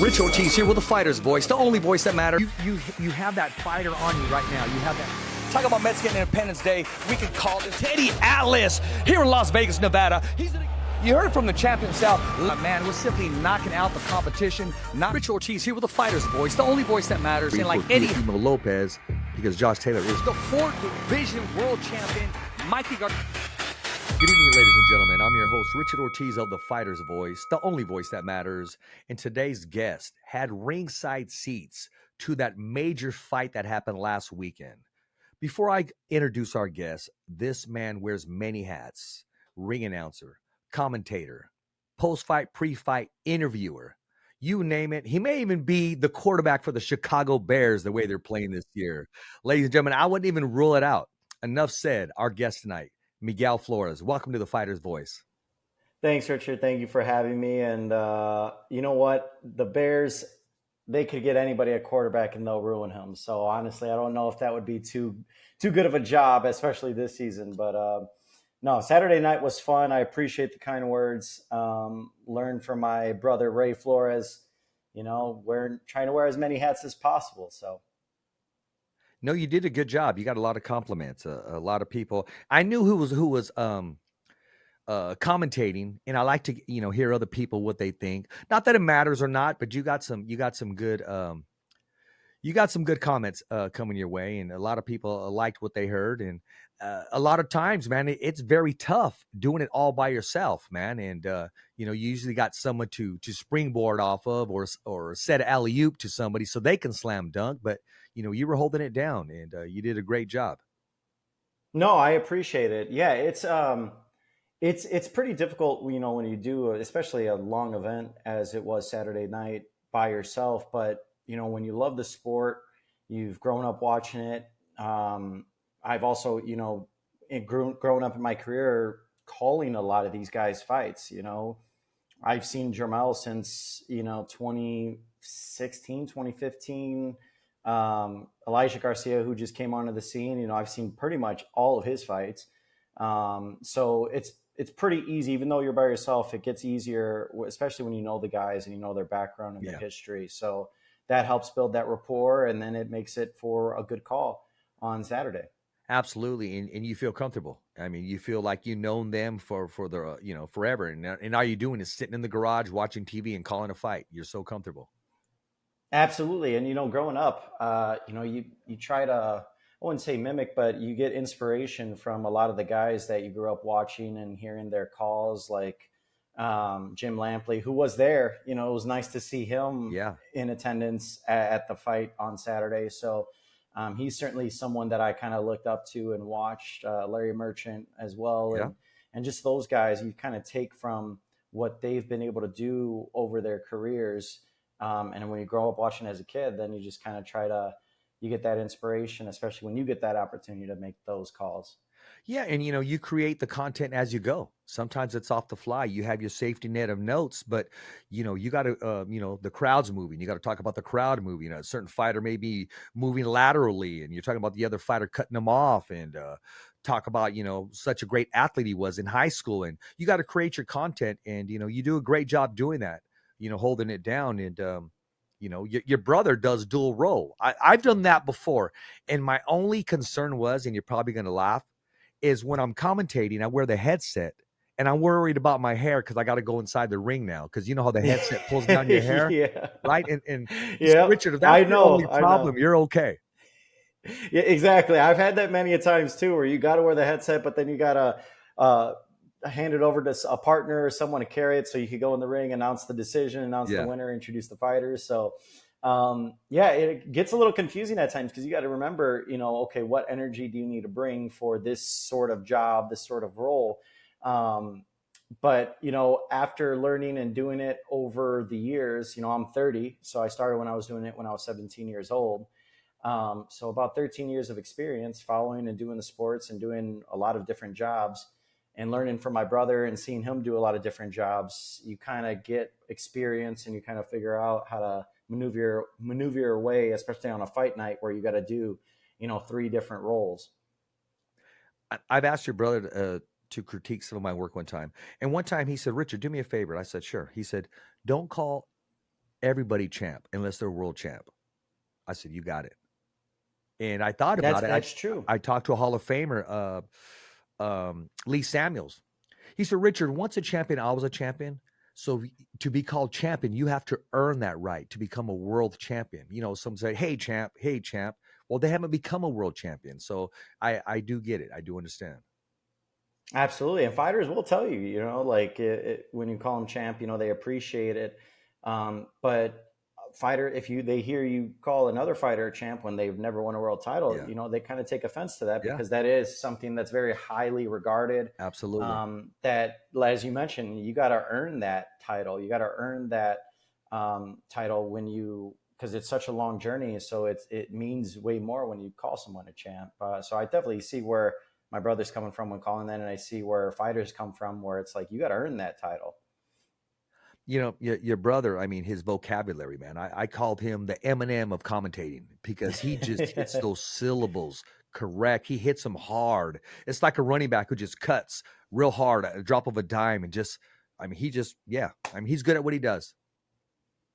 Rich Ortiz here with the fighter's voice, the only voice that matters. You have that fighter on you right now. You have that. Talk about Mets getting Independence Day. We can call this Teddy Atlas here in Las Vegas, Nevada. You heard from the champion himself. Man, we're simply knocking out the competition. Not Rich Ortiz here with the fighter's voice, the only voice that matters. And like Eddie Lopez, because Josh Taylor is the 4th division world champion, Mikey Gar. Good evening, ladies and gentlemen. I'm your host, Richard Ortiz of The Fighter's Voice, the only voice that matters. And today's guest had ringside seats to that major fight that happened last weekend. Before I introduce our guest, this man wears many hats: ring announcer, commentator, post-fight, pre-fight interviewer. You name it. He may even be the quarterback for the Chicago Bears the way they're playing this year. Ladies and gentlemen, I wouldn't even rule it out. Enough said. Our guest tonight, Miguel Flores. Welcome to The Fighter's Voice. Thanks, Richard. Thank you for having me. And you know what? The Bears, they could get anybody at quarterback and they'll ruin him. So honestly, I don't know if that would be too good of a job, especially this season. But no, Saturday night was fun. I appreciate the kind words. Learned from my brother, Ray Flores, trying to wear as many hats as possible. So. No, you did a good job. You got a lot of compliments. A lot of people. I knew who was commentating, and I like to hear other people what they think. Not that it matters or not, but you got some good comments coming your way, and a lot of people liked what they heard. And a lot of times, man, it's very tough doing it all by yourself, man. And you usually got someone to springboard off of, or set an alley-oop to somebody so they can slam dunk. But you were holding it down, and you did a great job. No, I appreciate it. Yeah, it's pretty difficult, when you do, especially a long event as it was Saturday night by yourself. But when you love the sport, you've grown up watching it. I've also, grown up in my career calling a lot of these guys' fights. I've seen Jermel since 2016, 2015. Elijah Garcia, who just came onto the scene, I've seen pretty much all of his fights. So it's pretty easy, even though you're by yourself. It gets easier, especially when you know the guys and you know their background and their history. So that helps build that rapport, and then it makes it for a good call on Saturday. Absolutely, and you feel comfortable. I mean, you feel like you've known them for the forever, and all you're doing is sitting in the garage watching TV and calling a fight. You're so comfortable. Absolutely. And, growing up, you try to, I wouldn't say mimic, but you get inspiration from a lot of the guys that you grew up watching and hearing their calls, like Jim Lampley, who was there. It was nice to see him in attendance at the fight on Saturday. So he's certainly someone that I kind of looked up to and watched. Larry Merchant as well. And just those guys, you kind of take from what they've been able to do over their careers. And when you grow up watching as a kid, then you just kind of you get that inspiration, especially when you get that opportunity to make those calls. Yeah. And, you create the content as you go. Sometimes it's off the fly. You have your safety net of notes, but, you got to, the crowd's moving. You got to talk about the crowd moving. A certain fighter may be moving laterally, and you're talking about the other fighter cutting them off, and talk about, such a great athlete he was in high school. And you got to create your content, and, you do a great job doing that. Holding it down. And, your brother does dual role. I've done that before. And my only concern was, and you're probably going to laugh, is when I'm commentating, I wear the headset and I'm worried about my hair because I got to go inside the ring now. Because you know how the headset pulls down your hair, right? And Richard, if that's the only problem, you're okay. Yeah, exactly. I've had that many a times too, where you got to wear the headset, but then you got to, hand it over to a partner or someone to carry it so you could go in the ring, announce the decision, announce the winner, introduce the fighters. So, it gets a little confusing at times because you got to remember, okay, what energy do you need to bring for this sort of job, this sort of role? But, after learning and doing it over the years, I'm 30. So I started when I was doing it when I was 17 years old. So about 13 years of experience following and doing the sports and doing a lot of different jobs. And learning from my brother and seeing him do a lot of different jobs, you kind of get experience and you kind of figure out how to maneuver your way, especially on a fight night where you got to do, 3 different roles. I've asked your brother to critique some of my work one time. And one time he said, "Richard, do me a favor." I said, "Sure." He said, "Don't call everybody champ unless they're world champ. I said, you got it. And I thought That's about it. that's true. I talked to a Hall of Famer, Lee Samuels. He said, Richard, once a champion, always a champion. So to be called champion, you have to earn that right to become a world champion. You know, some say, hey, champ, hey, champ. Well, they haven't become a world champion. So I do get it. I do understand. Absolutely. And fighters will tell you, you know, like when you call them champ, you know, they appreciate it. But fighter, if they hear you call another fighter a champ when they've never won a world title, Yeah. you know, they kind of take offense to that Yeah. because that is something that's very highly regarded. Absolutely. That, as you mentioned, you got to earn that title. You got to earn that title because it's such a long journey. So it means way more when you call someone a champ. So I definitely see where my brother's coming from when calling that, and I see where fighters come from, where it's like you got to earn that title. You know, your brother, I mean, his vocabulary, man. I called him the Eminem of commentating because he just hits those syllables correct. He hits them hard. It's like a running back who just cuts real hard at a drop of a dime and he's good at what he does.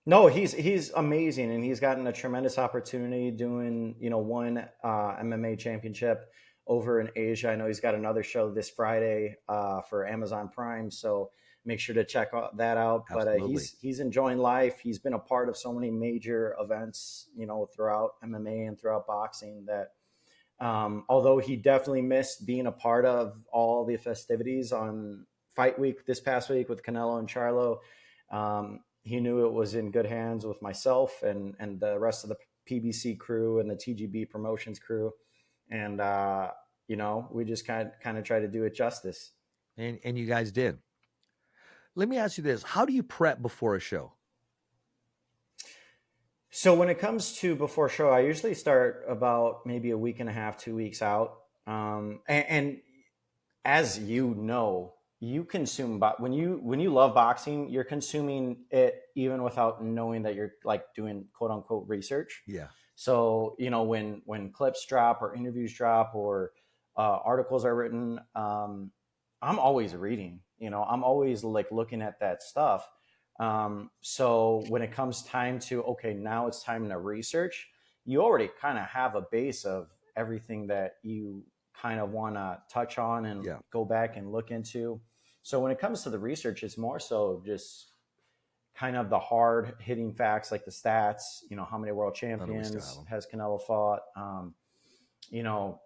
No, he's amazing, and he's gotten a tremendous opportunity doing, you know, one MMA championship over in Asia. I know he's got another show this Friday for Amazon Prime, so make sure to check that out. Absolutely. But he's enjoying life. He's been a part of so many major events, you know, throughout MMA and throughout boxing that although he definitely missed being a part of all the festivities on Fight Week this past week with Canelo and Charlo, he knew it was in good hands with myself and the rest of the PBC crew and the TGB Promotions crew. And, you know, we just kind of try to do it justice. And you guys did. Let me ask you this. How do you prep before a show? So when it comes to before show, I usually start about maybe a week and a half, 2 weeks out. And as you know, you consume, but when you love boxing, you're consuming it even without knowing that you're like doing quote unquote research. Yeah. So, you know, when clips drop or interviews drop or articles are written, I'm always reading, you know, I'm always like looking at that stuff. So when it comes time to, okay, now it's time to research, you already kind of have a base of everything that you kind of want to touch on and go back and look into. So when it comes to the research, it's more so just kind of the hard hitting facts, like the stats, you know, how many world champions has Canelo fought? You know,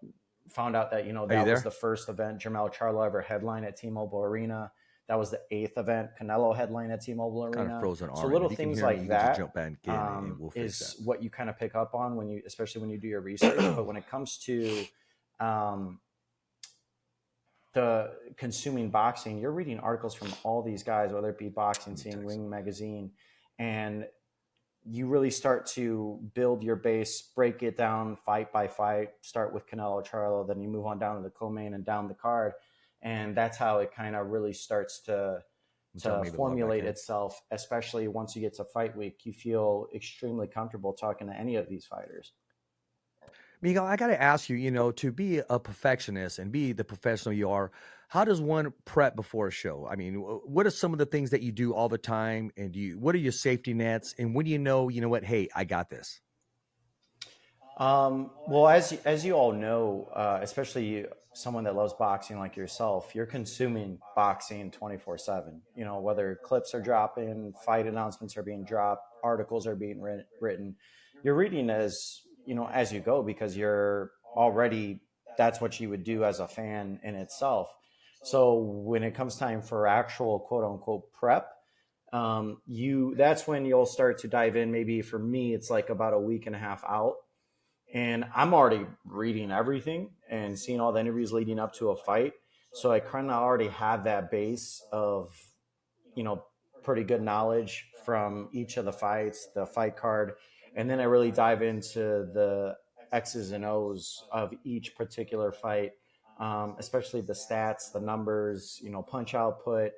found out that, you know, that was the first event Jermell Charlo ever headlined at T-Mobile Arena. That was the 8th event Canelo headlined at T-Mobile Arena. Kind of frozen arm. So little things like that jump back in and we'll fix is that. what you kind of pick up on when you, especially when you do your research. But when it comes to the consuming boxing, you're reading articles from all these guys, whether it be Boxing Scene, Ring Magazine, and you really start to build your base, break it down fight by fight, start with Canelo Charlo, then you move on down to the co-main and down the card. And that's how it kind of really starts to formulate itself, especially once you get to fight week. You feel extremely comfortable talking to any of these fighters. Miguel, I got to ask you, you know, to be a perfectionist and be the professional you are, how does one prep before a show? I mean, what are some of the things that you do all the time? And what are your safety nets? And when do you know what, hey, I got this? Well, as you all know, especially someone that loves boxing like yourself, you're consuming boxing 24/7. You know, whether clips are dropping, fight announcements are being dropped, articles are being written. You're reading as you go because you're already, that's what you would do as a fan in itself. So when it comes time for actual quote unquote prep, that's when you'll start to dive in. Maybe for me, it's like about a week and a half out. And I'm already reading everything and seeing all the interviews leading up to a fight. So I kind of already have that base of, you know, pretty good knowledge from each of the fights, the fight card. And then I really dive into the X's and O's of each particular fight, especially the stats, the numbers, you know, punch output,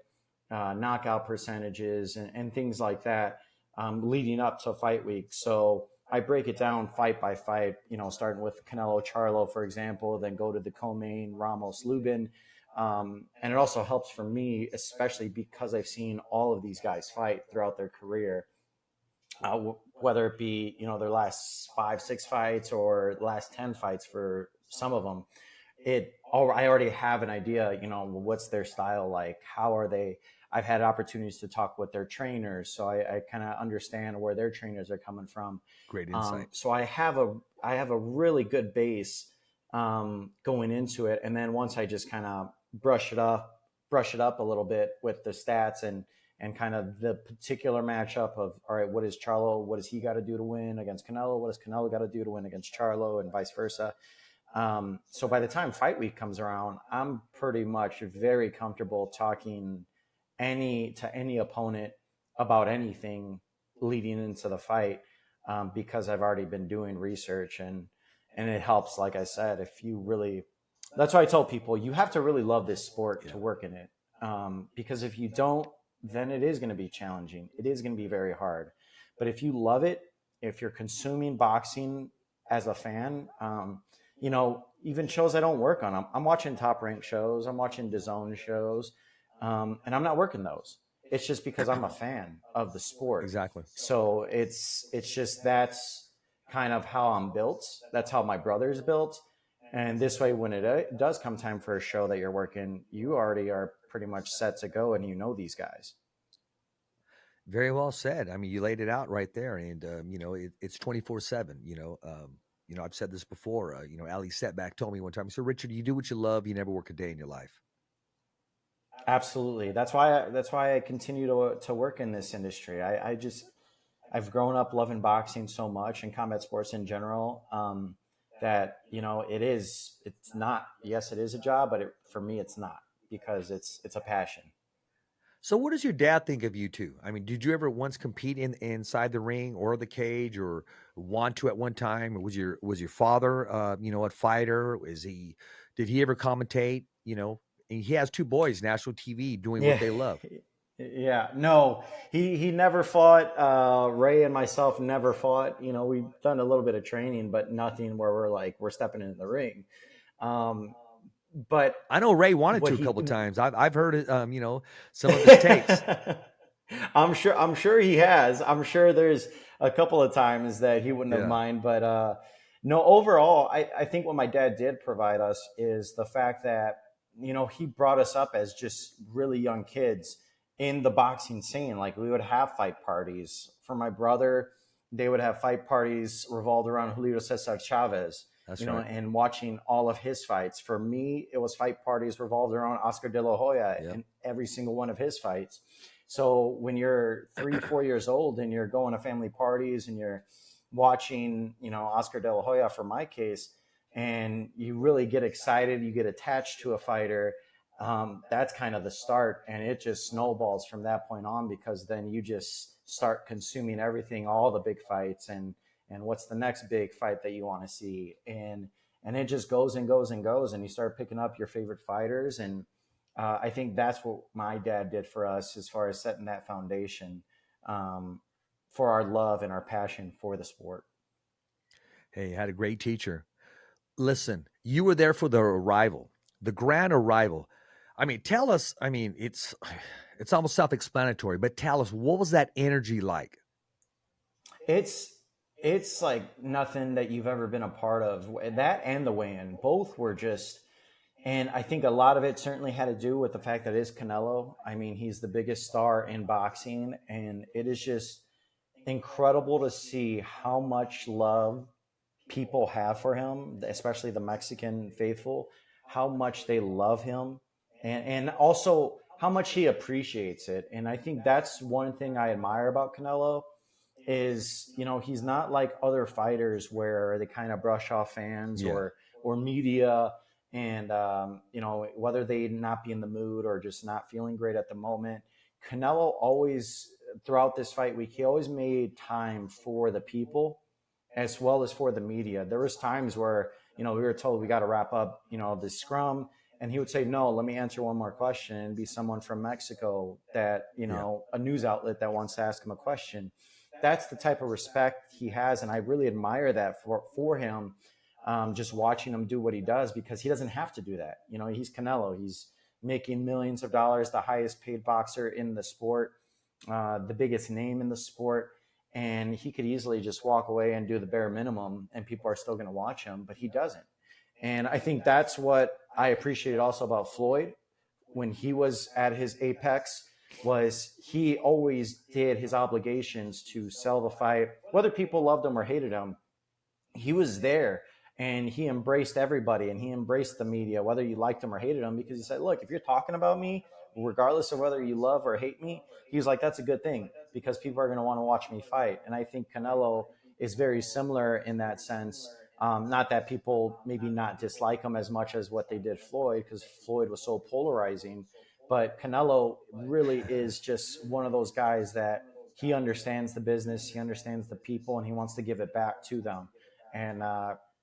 knockout percentages, and things like that leading up to fight week. So I break it down fight by fight, you know, starting with Canelo Charlo, for example, then go to the co-main Ramos Lubin. And it also helps for me, especially because I've seen all of these guys fight throughout their career. whether it be, their last 5, 6 fights or the last 10 fights for some of them. I already have an idea, what's their style like? How are they? I've had opportunities to talk with their trainers, so I kind of understand where their trainers are coming from. Great insight. So I have a really good base going into it, and then once I just kind of brush it up a little bit with the stats and kind of the particular matchup of, all right, what does he got to do to win against Canelo? What does Canelo got to do to win against Charlo, and vice versa? So by the time fight week comes around, I'm pretty much very comfortable talking to any opponent about anything leading into the fight, because I've already been doing research, and it helps. Like I said, that's why I tell people, you have to really love this sport to work in it. Because if you don't, then it is going to be challenging. It is going to be very hard. But if you love it, if you're consuming boxing as a fan, even shows I don't work on, I'm watching Top Rank shows, I'm watching DAZN shows, and I'm not working those. It's just because I'm a fan of the sport. Exactly. So it's just, that's kind of how I'm built. That's how my brother's built. And this way, when it does come time for a show that you're working, you already are pretty much set to go, and these guys. Very well said. I mean, you laid it out right there, and it's 24/7. I've said this before. Ali Setback told me one time. He said, "Richard, you do what you love. You never work a day in your life." Absolutely. That's why I continue to work in this industry. I've grown up loving boxing so much, and combat sports in general, that it's not. Yes, it is a job, but for me, it's not, because it's a passion. So what does your dad think of you two? I mean, did you ever once compete inside the ring or the cage, or want to at one time? Or was your father, a fighter? Did he ever commentate? And he has 2 boys, national TV, doing what they love. Yeah, no, he never fought. Ray and myself never fought. We've done a little bit of training, but nothing where we're stepping into the ring. But I know Ray wanted to a couple of times. I've heard it, some of his takes. I'm sure he has. I'm sure there's a couple of times that he wouldn't have mind. But no, overall, I think what my dad did provide us is the fact that, he brought us up as just really young kids in the boxing scene. Like, we would have fight parties. For my brother, they would have fight parties revolved around Julio Cesar Chavez. That's right. And watching all of his fights. For me, it was fight parties revolved around Oscar De La Hoya and every single one of his fights. So when you're 3, 4 years old and you're going to family parties and you're watching, Oscar De La Hoya, for my case, and you really get excited, you get attached to a fighter, that's kind of the start. And it just snowballs from that point on, because then you just start consuming everything, all the big fights, and what's the next big fight that you want to see. And it just goes and goes and goes, and you start picking up your favorite fighters. And I think that's what my dad did for us, as far as setting that foundation for our love and our passion for the sport. Hey, you had a great teacher. Listen, you were there for the grand arrival. I mean, tell us, it's almost self-explanatory, but tell us, what was that energy like? It's like nothing that you've ever been a part of. That and the weigh-in, both were just, and I think a lot of it certainly had to do with the fact that it is Canelo. I mean, he's the biggest star in boxing, and it is just incredible to see how much love people have for him, especially the Mexican faithful, how much they love him, and also how much he appreciates it. And I think that's one thing I admire about Canelo is, he's not like other fighters where they kind of brush off fans or media, and whether they not be in the mood or just not feeling great at the moment. Canelo always, throughout this fight week, he always made time for the people as well as for the media. There was times where, we were told we got to wrap up, the scrum, and he would say, no, let me answer one more question, and be someone from Mexico that, a news outlet that wants to ask him a question. That's the type of respect he has. And I really admire that for him, just watching him do what he does, because he doesn't have to do that. He's Canelo. He's making millions of dollars, the highest paid boxer in the sport, the biggest name in the sport. and he could easily just walk away and do the bare minimum, and people are still going to watch him, but he doesn't. And I think that's what I appreciated also about Floyd when he was at his apex, was he always did his obligations to sell the fight, whether people loved him or hated him. He was there and he embraced everybody, and he embraced the media, whether you liked him or hated him, because he said, look, if you're talking about me, regardless of whether you love or hate me, he was like, that's a good thing, because people are going to want to watch me fight. And I think Canelo is very similar in that sense. Not that people maybe not dislike him as much as what they did Floyd, because Floyd was so polarizing, but Canelo really is just one of those guys that he understands the business, he understands the people, and he wants to give it back to them, and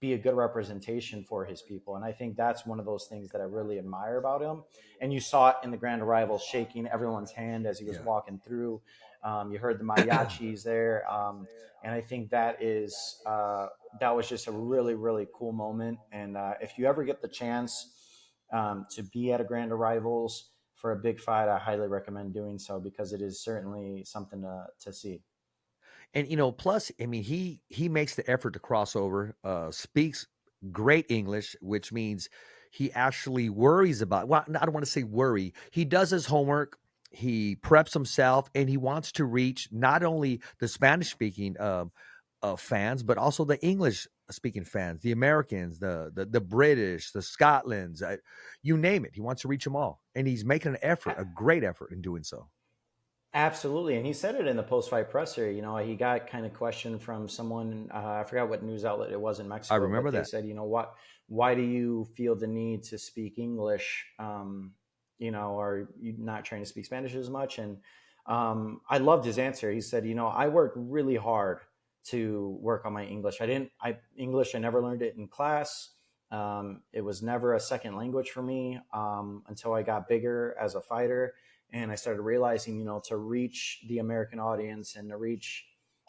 be a good representation for his people. And I think that's one of those things that I really admire about him. And you saw it in the Grand Arrival, shaking everyone's hand as he was walking through. You heard the mariachis there. And I think that is that was just a really, really cool moment. And if you ever get the chance to be at a Grand Arrivals for a big fight, I highly recommend doing so, because it is certainly something to see. And plus, I mean, he makes the effort to cross over, speaks great English, which means he actually worries about, well, I don't want to say worry. He does his homework, he preps himself, and he wants to reach not only the Spanish speaking fans, but also the English speaking fans, the Americans, the British, the Scotlands, you name it. He wants to reach them all, and he's making an effort, a great effort in doing so. Absolutely. And he said it in the post-fight presser. He got kind of questioned from someone, I forgot what news outlet it was in Mexico. I remember but that. They said, why do you feel the need to speak English? Are you not trying to speak Spanish as much? And I loved his answer. He said, I worked really hard to work on my English. English, I never learned it in class. It was never a second language for me until I got bigger as a fighter. And I started realizing, to reach the American audience and to reach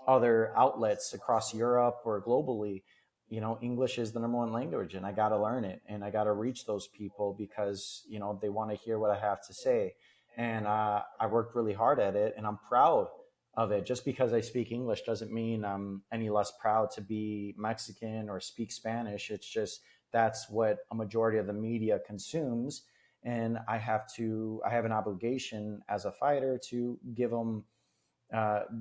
other outlets across Europe or globally, English is the number one language, and I got to learn it, and I got to reach those people, because, they want to hear what I have to say. And I worked really hard at it, and I'm proud of it. Just because I speak English doesn't mean I'm any less proud to be Mexican or speak Spanish. It's just, that's what a majority of the media consumes. And I have an obligation as a fighter to give them,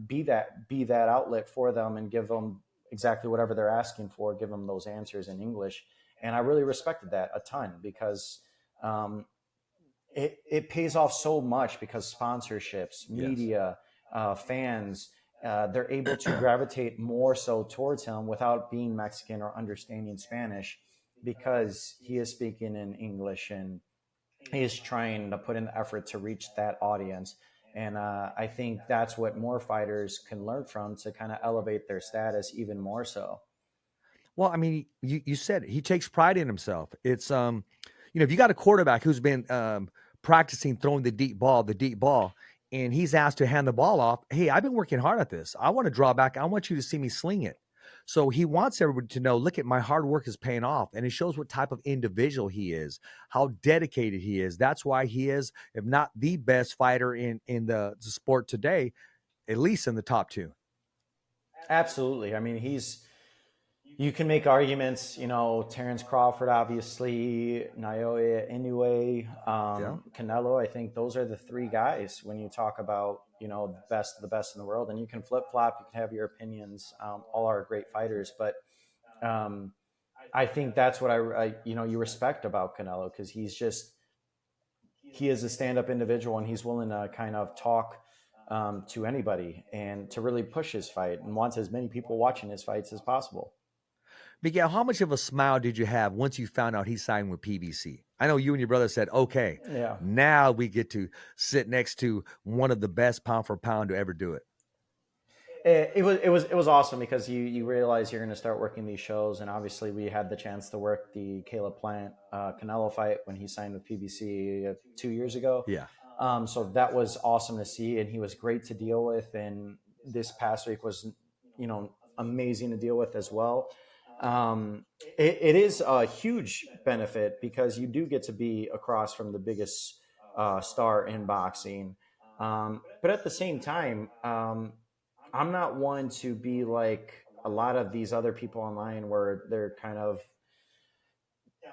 be that outlet for them, and give them exactly whatever they're asking for, give them those answers in English. And I really respected that a ton, because it pays off so much, because sponsorships, media, fans, they're able to gravitate more so towards him without being Mexican or understanding Spanish, because he is speaking in English, and he is trying to put in the effort to reach that audience. And I think that's what more fighters can learn from, to kind of elevate their status even more so. Well, I mean, you said he takes pride in himself. It's if you got a quarterback who's been practicing throwing the deep ball, and he's asked to hand the ball off, hey, I've been working hard at this. I want to draw back. I want you to see me sling it. So he wants everybody to know, look at my hard work is paying off. And it shows what type of individual he is, how dedicated he is. That's why he is, if not the best fighter in the sport today, at least in the top two. Absolutely. I mean, you can make arguments, Terrence Crawford, obviously, Naoya Inoue, Canelo. I think those are the three guys when you talk about, the best of the best in the world. And you can flip flop, you can have your opinions. All are great fighters, but I think that's what you respect about Canelo, because he is a stand-up individual, and he's willing to kind of talk to anybody, and to really push his fight, and wants as many people watching his fights as possible. Miguel, how much of a smile did you have once you found out he signed with PBC? I know you and your brother said, okay, now we get to sit next to one of the best pound for pound to ever do it. It was awesome, because you realize you're going to start working these shows. And obviously we had the chance to work the Caleb Plant Canelo fight when he signed with PBC 2 years ago. Yeah. So that was awesome to see, and he was great to deal with. And this past week was, amazing to deal with as well. It is a huge benefit, because you do get to be across from the biggest star in boxing. But at the same time, I'm not one to be like a lot of these other people online where they're kind of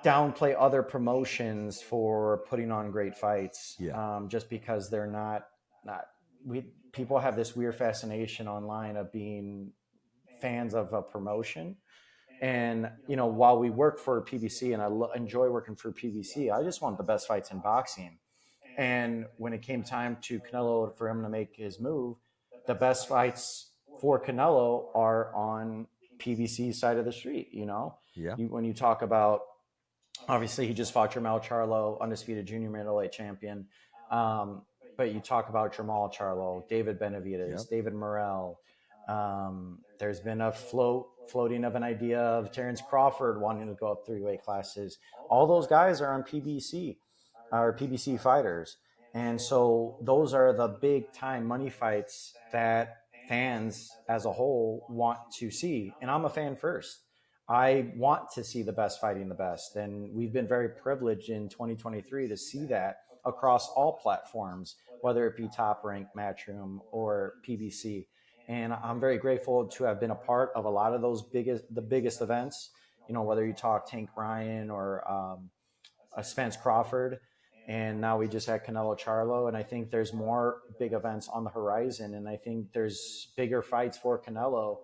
downplay other promotions for putting on great fights, Yeah. just because they're not we people have this weird fascination online of being fans of a promotion. And while we work for PBC and enjoy working for PBC, I just want the best fights in boxing. And when it came time to Canelo for him to make his move, the best fights for Canelo are on PBC side of the street. Yeah. When you talk about, obviously he just fought Jermell Charlo, undisputed junior middleweight champion. But you talk about Jermall Charlo, David Benavidez, Yep. David Morrell. There's been a floating of an idea of Terrence Crawford wanting to go up 3 weight classes. All those guys are on PBC or PBC fighters. And so those are the big time money fights that fans as a whole want to see. And I'm a fan first. I want to see the best fighting the best. And we've been very privileged in 2023 to see that across all platforms, whether it be Top Rank, Matchroom, or PBC. And I'm very grateful to have been a part of a lot of those the biggest events, whether you talk Tank Ryan or Spence Crawford. And now we just had Canelo Charlo. And I think there's more big events on the horizon. And I think there's bigger fights for Canelo,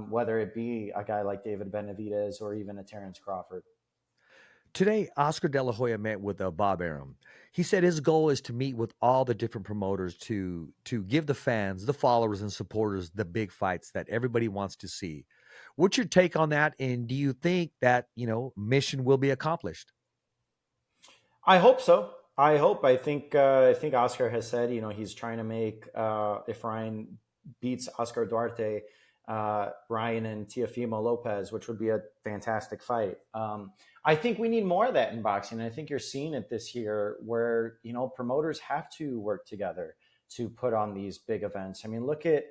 whether it be a guy like David Benavidez or even a Terrence Crawford. Today, Oscar De La Hoya met with Bob Arum. He said his goal is to meet with all the different promoters to give the fans, the followers, and supporters the big fights that everybody wants to see. What's your take on that? And do you think that, mission will be accomplished? I hope so. I think Oscar has said, he's trying to make, if Ryan beats Oscar Duarte, Ryan and Teofimo Lopez, which would be a fantastic fight. I think we need more of that in boxing. And I think you're seeing it this year where, promoters have to work together to put on these big events. I mean, look at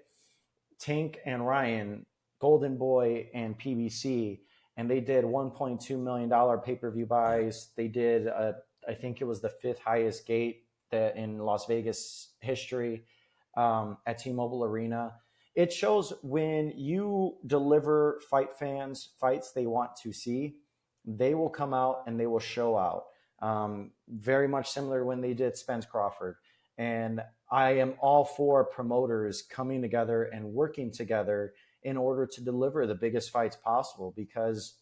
Tank and Ryan, Golden Boy and PBC, and they did $1.2 million pay-per-view buys. They did, I think it was the 5th highest gate that in Las Vegas history at T-Mobile Arena. It shows when you deliver fight fans fights they want to see, they will come out and they will show out. Very much similar when they did Spence Crawford. And I am all for promoters coming together and working together in order to deliver the biggest fights possible, because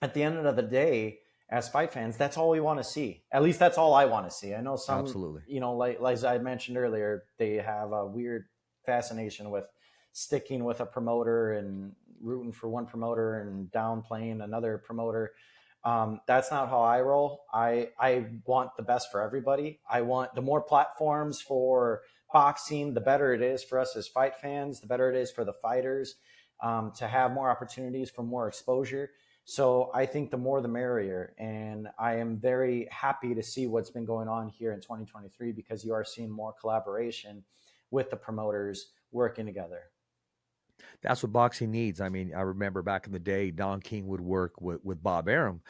at the end of the day, as fight fans, that's all we want to see. At least that's all I want to see. I know some, Absolutely. Like I mentioned earlier, they have a weird fascination with sticking with a promoter and rooting for one promoter and downplaying another promoter. That's not how I roll. I want the best for everybody. I want the more platforms for boxing, the better it is for us as fight fans, the better it is for the fighters, to have more opportunities for more exposure. So I think the more the merrier. And I am very happy to see what's been going on here in 2023, because you are seeing more collaboration with the promoters working together. That's what boxing needs. I mean, I remember back in the day, Don King would work with Bob Arum.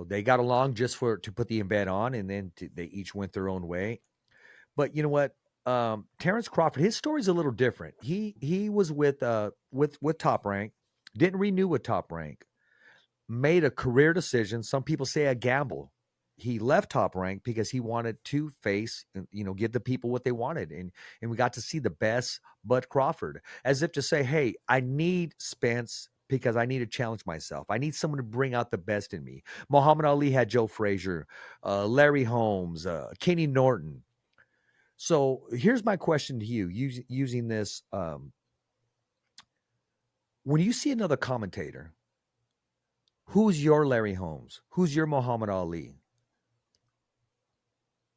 They got along just to put the event on, and then they each went their own way. But you know what? Terrence Crawford, his story's a little different. He was with Top Rank, didn't renew with Top Rank, made a career decision. Some people say a gamble. He left Top Rank because he wanted to face, give the people what they wanted. And we got to see the best Bud Crawford, as if to say, hey, I need Spence because I need to challenge myself. I need someone to bring out the best in me. Muhammad Ali had Joe Frazier, Larry Holmes, Kenny Norton. So here's my question to you, using this. When you see another commentator, who's your Larry Holmes? Who's your Muhammad Ali?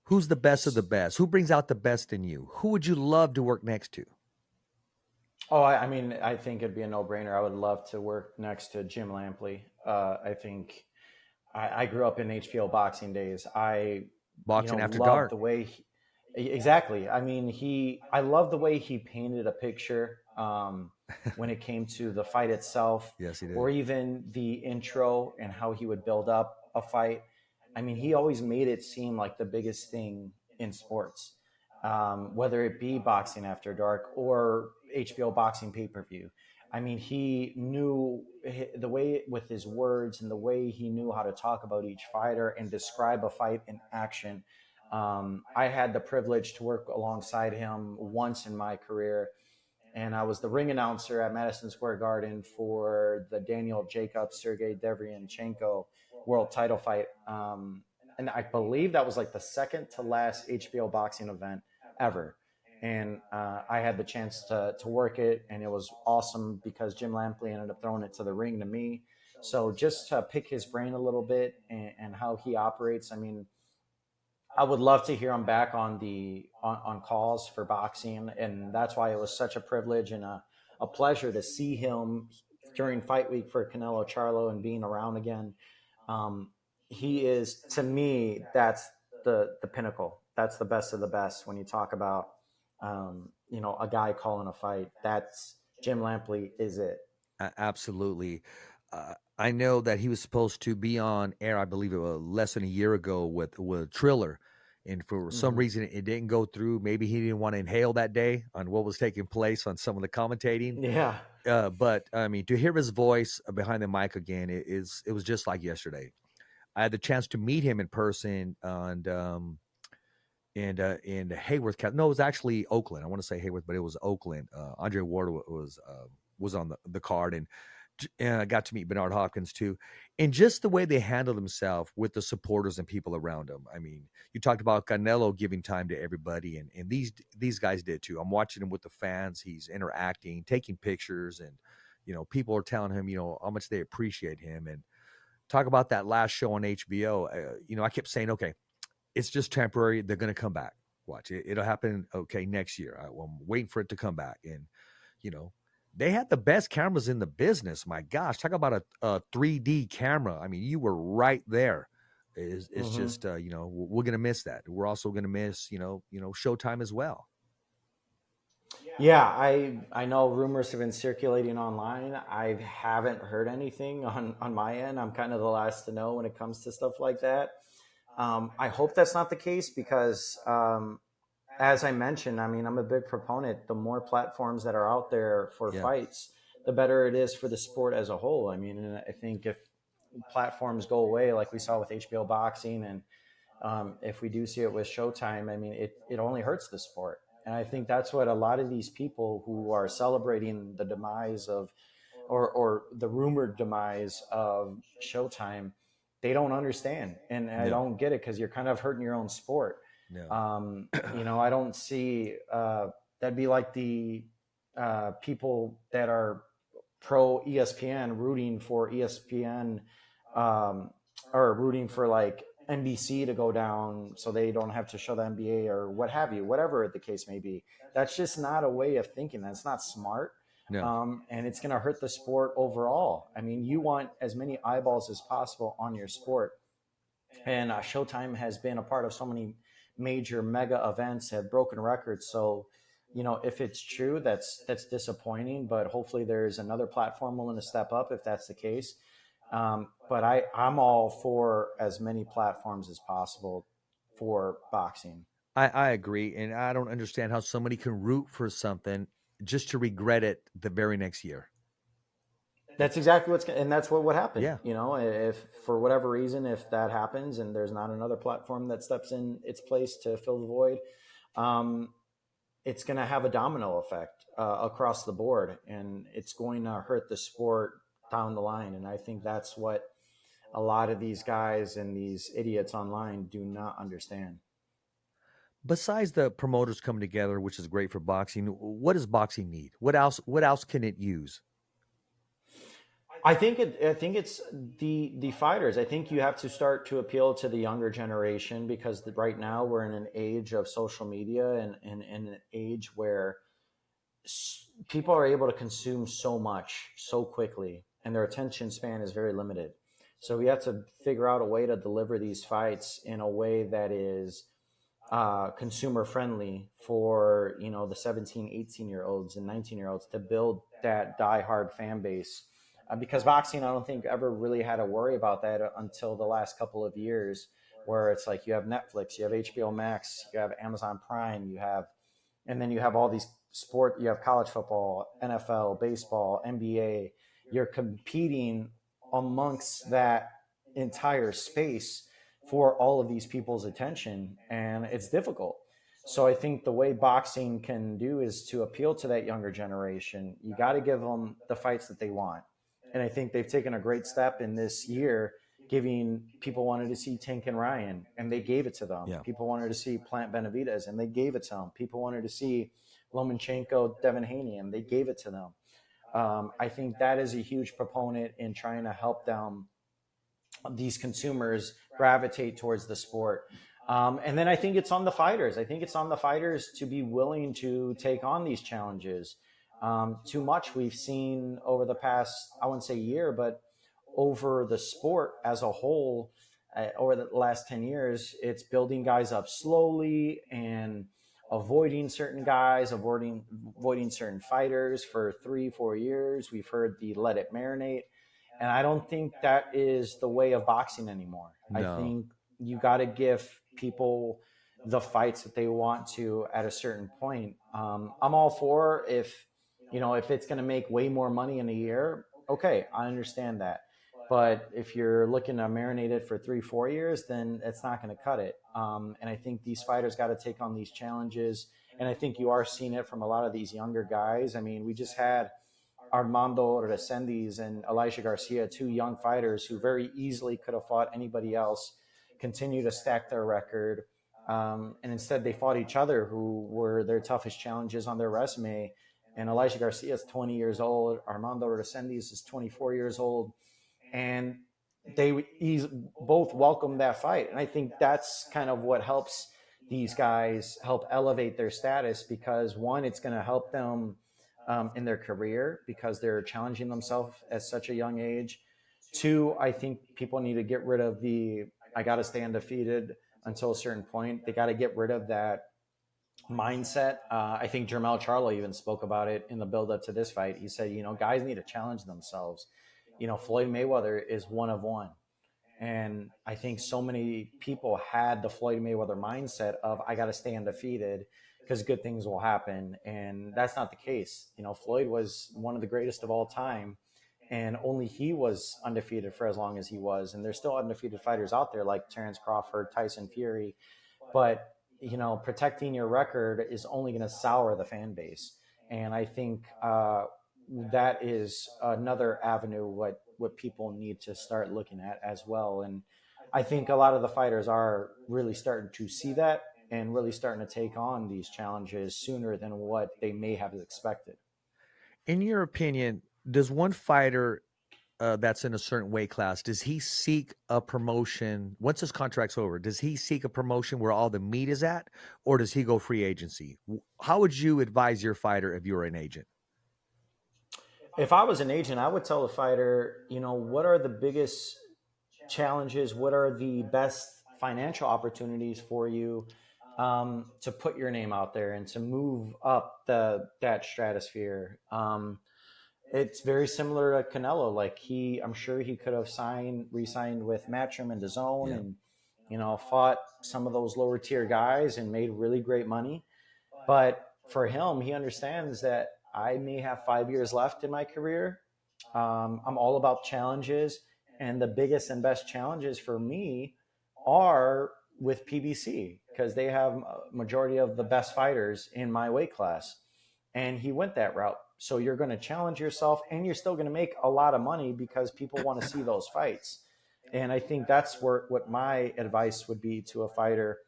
Who's the best of the best? Who brings out the best in you? Who would you love to work next to? Oh, I mean, I think it'd be a no-brainer. I would love to work next to Jim Lampley. I think I grew up in HPO boxing days. Boxing After loved Dark. the way exactly. I mean, I love the way he painted a picture when it came to the fight itself. Yes, he did. Or even the intro and how he would build up a fight. I mean, he always made it seem like the biggest thing in sports, whether it be Boxing After Dark or HBO boxing pay-per-view. I mean, he knew the way with his words and the way he knew how to talk about each fighter and describe a fight in action. I had the privilege to work alongside him once in my career, and I was the ring announcer at Madison Square Garden for the Daniel Jacobs Sergey Devryanchenko world title fight. And I believe that was like the second to last HBO boxing event ever. And I had the chance to work it, and it was awesome because Jim Lampley ended up throwing it to the ring to me. So just to pick his brain a little bit and how he operates, I mean, I would love to hear him back on on calls for boxing, and that's why it was such a privilege and a pleasure to see him during fight week for Canelo Charlo and being around again. He is, to me, that's the pinnacle. That's the best of the best when you talk about a guy calling a fight. That's Jim Lampley is it. Absolutely. I know that he was supposed to be on air, I believe it was less than a year ago with Triller. And for some reason, it didn't go through. Maybe he didn't want to inhale that day on what was taking place on some of the commentating. Yeah. But I mean, to hear his voice behind the mic again, it was just like yesterday. I had the chance to meet him in person in Hayworth. No, it was actually Oakland. I want to say Hayworth, but it was Oakland. Andre Ward was on the card, and I got to meet Bernard Hopkins too. And just the way they handled themselves with the supporters and people around them. I mean, you talked about Canelo giving time to everybody, and these guys did too. I'm watching him with the fans. He's interacting, taking pictures, and people are telling him how much they appreciate him. And talk about that last show on HBO. I kept saying, okay, it's just temporary. They're going to come back. Watch it. It'll happen. Okay. Next year. I'm waiting for it to come back. And, they had the best cameras in the business. My gosh, talk about a 3D camera. I mean, you were right there. It's just, we're going to miss that. We're also going to miss, Showtime as well. Yeah, I know rumors have been circulating online. I haven't heard anything on my end. I'm kind of the last to know when it comes to stuff like that. I hope that's not the case because, as I mentioned, I mean, I'm a big proponent. The more platforms that are out there for fights, the better it is for the sport as a whole. I mean, and I think if platforms go away, like we saw with HBO boxing, and if we do see it with Showtime, I mean, it only hurts the sport. And I think that's what a lot of these people who are celebrating the demise of, or the rumored demise of Showtime, they don't understand. And I don't get it because you're kind of hurting your own sport. No. I don't see that'd be like the people that are pro ESPN rooting for ESPN or rooting for like NBC to go down so they don't have to show the NBA or what have you, whatever the case may be. That's just not a way of thinking. That's not smart. No. And it's going to hurt the sport overall. I mean, you want as many eyeballs as possible on your sport. And Showtime has been a part of so many major mega events, have broken records. So, if it's true, that's disappointing, but hopefully there's another platform willing to step up if that's the case. But I'm all for as many platforms as possible for boxing. I agree. And I don't understand how somebody can root for something just to regret it the very next year. That's exactly and that's what would happen. Yeah. If for whatever reason, if that happens and there's not another platform that steps in its place to fill the void, it's going to have a domino effect across the board, and it's going to hurt the sport down the line. And I think that's what a lot of these guys and these idiots online do not understand. Besides the promoters coming together, which is great for boxing, what does boxing need? What else can it use? I think it's the fighters. I think you have to start to appeal to the younger generation because right now we're in an age of social media and an age where people are able to consume so much so quickly, and their attention span is very limited. So we have to figure out a way to deliver these fights in a way that is consumer friendly for the 17, 18-year-olds and 19-year-olds to build that diehard fan base. Because boxing, I don't think ever really had to worry about that until the last couple of years, where it's like you have Netflix, you have HBO Max, you have Amazon Prime, and then you have all these sport, you have college football, NFL, baseball, NBA. You're competing amongst that entire space for all of these people's attention, and it's difficult. So I think the way boxing can do is to appeal to that younger generation. You got to give them the fights that they want. And I think they've taken a great step in this year, giving people wanted to see Tank and Ryan, and they gave it to them. Yeah. People wanted to see Plant Benavidez, and they gave it to them. People wanted to see Lomachenko, Devin Haney, and they gave it to them. I think that is a huge proponent in trying to help them, these consumers, gravitate towards the sport. And then I think it's on the fighters. I think it's on the fighters to be willing to take on these challenges. Too much we've seen over the past, I wouldn't say year, but over the sport as a whole, over the last 10 years, it's building guys up slowly and avoiding certain guys, avoiding certain fighters for 3-4 years. We've heard the let it marinate. And I don't think that is the way of boxing anymore. No. I think you got to give people the fights that they want to at a certain point. I'm all for if it's going to make way more money in a year. Okay, I understand that. But if you're looking to marinate it for 3-4 years, then it's not going to cut it. And I think these fighters got to take on these challenges. And I think you are seeing it from a lot of these younger guys. I mean, we just had Armando Resendiz and Elijah Garcia, 2 young fighters who very easily could have fought anybody else, continue to stack their record. And instead they fought each other, who were their toughest challenges on their resume. And Elijah Garcia is 20 years old. Armando Resendiz is 24 years old. And they both welcomed that fight. And I think that's kind of what helps these guys help elevate their status, because one, it's going to help them in their career because they're challenging themselves at such a young age. 2, I think people need to get rid of I got to stay undefeated until a certain point. They got to get rid of that mindset. I think Jermell Charlo even spoke about it in the build-up to this fight. He said, guys need to challenge themselves. Floyd Mayweather is one of one. And I think so many people had the Floyd Mayweather mindset of, I got to stay undefeated because good things will happen. And that's not the case. Floyd was one of the greatest of all time, and only he was undefeated for as long as he was. And there's still undefeated fighters out there like Terrence Crawford, Tyson Fury. But, protecting your record is only going to sour the fan base. And I think that is another avenue what people need to start looking at as well. And I think a lot of the fighters are really starting to see that and really starting to take on these challenges sooner than what they may have expected. In your opinion, does one fighter that's in a certain weight class, does he seek a promotion once his contract's over? Does he seek a promotion where all the meat is at, or does he go free agency? How would you advise your fighter if you were an agent? If I was an agent, I would tell the fighter, what are the biggest challenges? What are the best financial opportunities for you to put your name out there and to move up that stratosphere? It's very similar to Canelo. Like I'm sure he could have re-signed with Matchroom and DAZN, and fought some of those lower tier guys and made really great money. But for him, he understands that I may have 5 years left in my career. I'm all about challenges, and the biggest and best challenges for me are with PBC because they have a majority of the best fighters in my weight class. And he went that route. So you're going to challenge yourself, and you're still going to make a lot of money because people want to see those fights. And I think that's what my advice would be to a fighter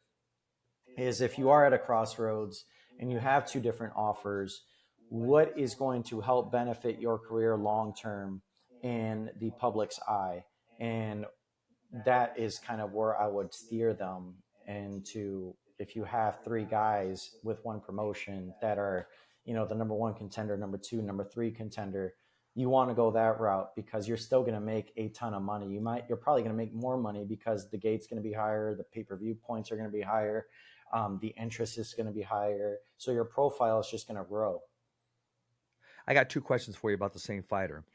is, if you are at a crossroads and you have 2 different offers, what is going to help benefit your career long-term in the public's eye? And that is kind of where I would steer them into. If you have 3 guys with one promotion that are, the number 1 contender, number 2, number 3 contender, you want to go that route because you're still going to make a ton of money. You're probably going to make more money because the gate's going to be higher, the pay-per-view points are going to be higher, the interest is going to be higher. So your profile is just going to grow. I got 2 questions for you about the same fighter.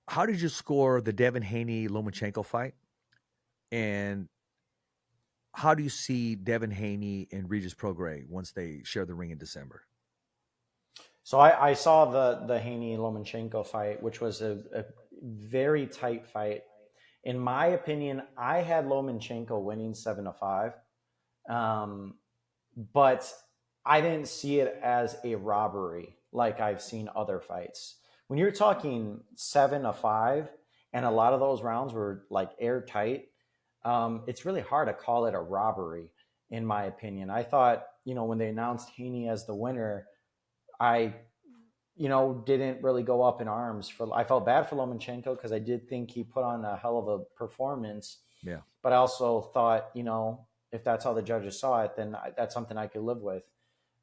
How did you score the Devin Haney-Lomachenko fight? And how do you see Devin Haney and Regis Prograis once they share the ring in December? So I saw the Haney Lomachenko fight, which was a very tight fight. In my opinion, I had Lomachenko winning 7-5, but I didn't see it as a robbery like I've seen other fights. When you're talking 7-5, and a lot of those rounds were like airtight, it's really hard to call it a robbery, in my opinion. I thought, when they announced Haney as the winner, I didn't really go up in arms I felt bad for Lomachenko because I did think he put on a hell of a performance. Yeah. But I also thought, if that's how the judges saw it, then that's something I could live with.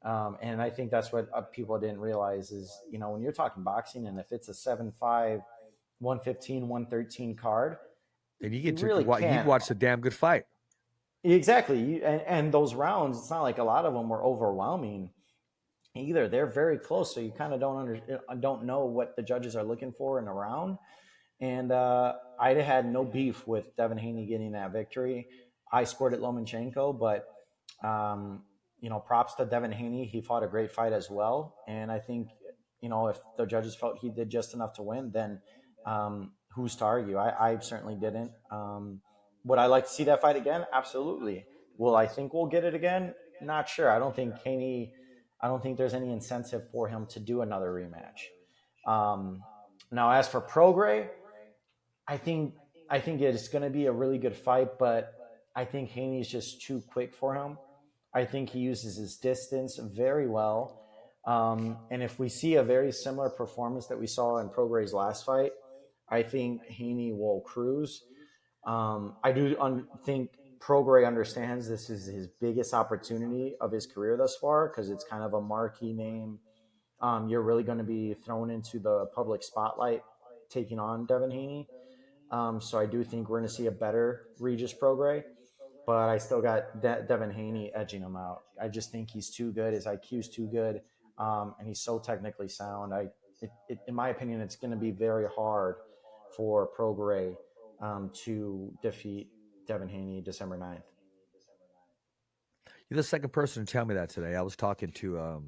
And I think that's what people didn't realize is, when you're talking boxing and if it's a 7-5, 115, 113 card, Then you you get to really you've can't. watched a damn good fight. Exactly. And those rounds, it's not like a lot of them were overwhelming either. They're very close, so you kind of don't know what the judges are looking for in a round. And I had no beef with Devin Haney getting that victory. I scored at Lomachenko, but props to Devin Haney. He fought a great fight as well, and I think if the judges felt he did just enough to win, then who's to argue? I certainly didn't. Would I like to see that fight again? Absolutely. Will I think we'll get it again? Not sure. I don't think there's any incentive for him to do another rematch. Now, as for Prograis, I think it's going to be a really good fight, but I think Haney's just too quick for him. I think he uses his distance very well. And if we see a very similar performance that we saw in Prograis's last fight, I think Haney will cruise. I do think Prograis understands this is his biggest opportunity of his career thus far because it's kind of a marquee name. You're really going to be thrown into the public spotlight taking on Devin Haney. So I do think we're going to see a better Regis Prograis, but I still got Devin Haney edging him out. I just think he's too good. His IQ's too good, and he's so technically sound. In my opinion, it's going to be very hard for Prograis to defeat Devin Haney December 9th. You're the second person to tell me that today. I was talking to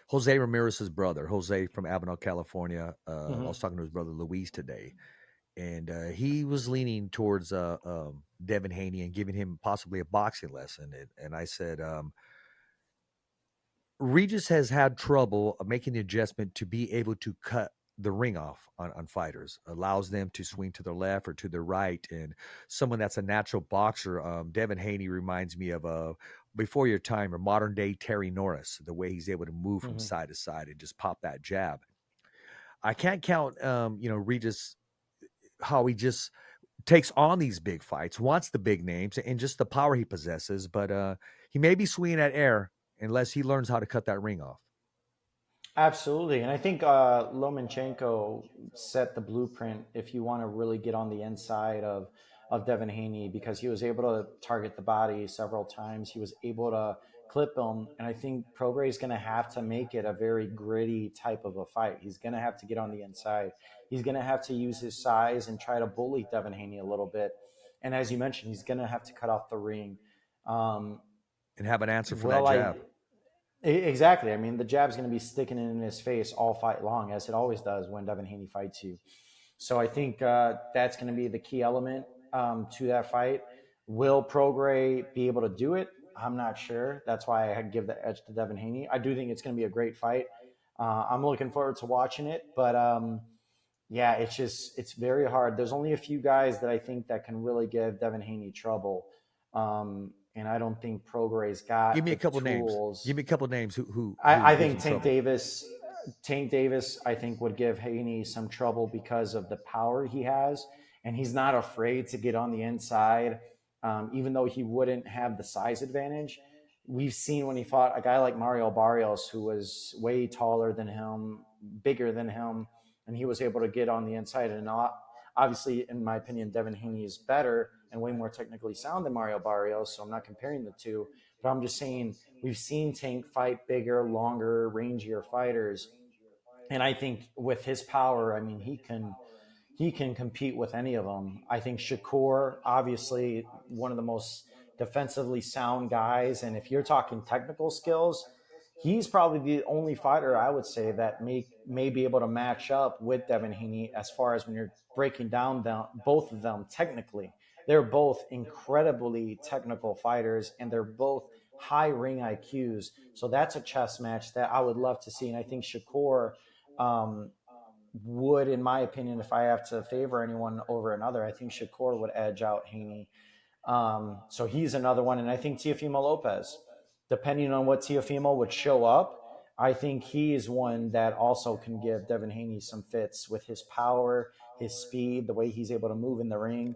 Jose Ramirez's brother, Jose from Avenal, California. I was talking to his brother Luis today, and he was leaning towards Devin Haney and giving him possibly a boxing lesson. And I said, Regis has had trouble making the adjustment to be able to cut the ring off on fighters, allows them to swing to their left or to their right. And someone that's a natural boxer, Devin Haney reminds me of before your time or modern day Terry Norris, the way he's able to move from side to side and just pop that jab. I can't count, Regis, how he just takes on these big fights, wants the big names and just the power he possesses, but he may be swinging at air unless he learns how to cut that ring off. Absolutely. And I think Lomachenko set the blueprint if you want to really get on the inside of Devin Haney, because he was able to target the body several times. He was able to clip him. And I think Prograis is going to have to make it a very gritty type of a fight. He's going to have to get on the inside. He's going to have to use his size and try to bully Devin Haney a little bit. And as you mentioned, he's going to have to cut off the ring. And have an answer for that jab. Exactly. I mean, the jab's going to be sticking in his face all fight long, as it always does when Devin Haney fights you. So I think that's going to be the key element to that fight. Will Prograis be able to do it? I'm not sure. That's why I give the edge to Devin Haney. I do think it's going to be a great fight. I'm looking forward to watching it, but yeah, it's very hard. There's only a few guys that I think that can really give Devin Haney trouble. And I don't think Prograis got. Give me a couple tools. names. Give me a couple names. Who I think Tank Davis. Tank Davis, I think, would give Haney some trouble because of the power he has, and he's not afraid to get on the inside, even though he wouldn't have the size advantage. We've seen when he fought a guy like Mario Barrios, who was way taller than him, bigger than him, and he was able to get on the inside. And obviously, in my opinion, Devin Haney is better and way more technically sound than Mario Barrios, so I'm not comparing the two. But I'm just saying we've seen Tank fight bigger, longer, rangier fighters. And I think with his power, I mean, he can compete with any of them. I think Shakur, obviously, one of the most defensively sound guys. And if you're talking technical skills, he's probably the only fighter I would say that may be able to match up with Devin Haney as far as when you're breaking down both of them technically. They're both incredibly technical fighters, and they're both high ring IQs. So that's a chess match that I would love to see. And I think Shakur would, in my opinion, if I have to favor anyone over another, I think Shakur would edge out Haney. So he's another one. And I think Teofimo Lopez, depending on what Teofimo would show up, I think he is one that also can give Devin Haney some fits with his power, his speed, the way he's able to move in the ring.